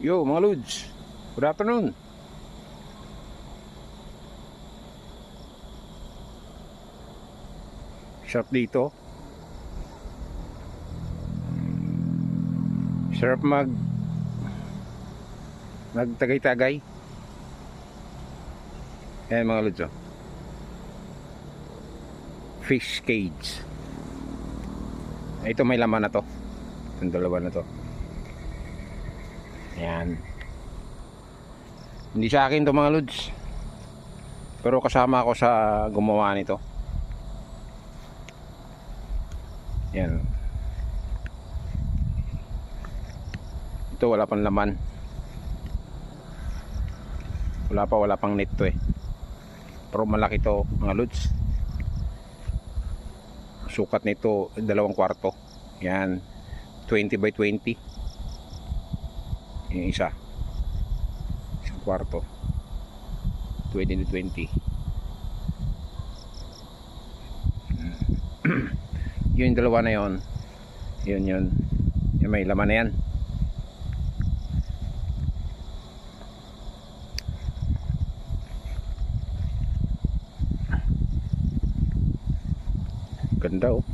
Yo mga Lods, good afternoon. Sarap dito. Sarap magtagay-tagay. Ayan mga Lods, oh. Fish cage. Ito may laman na to. Itong dalawa na to. Ayan. Hindi sa akin to mga Lods, pero kasama ako sa gumawa nito. Ayan. Ito wala pang laman. Wala pang net to eh. Pero malaki to mga Lods. Sukat nito 2 kwarto. Yan, 20 by 20. Yung isang kwarto 20 to 20. Yung dalawa na yon, yun may laman na yan. Ganda oh.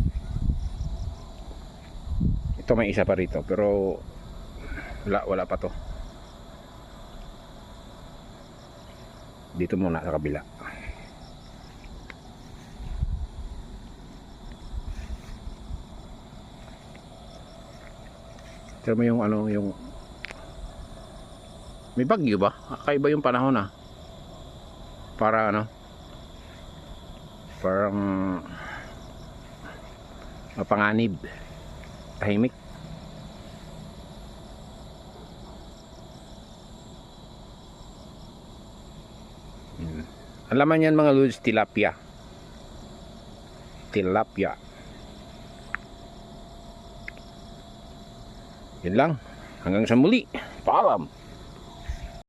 Ito may isa pa rito pero wala pa to. Dito muna sa kabila. Tignan mo yung yung may bagyo ba? Kakaiba yung panahon ah. Para parang mapanganib, tahimik. Ang laman yan mga Lods, tilapia. Yun lang, hanggang sa muli, paalam.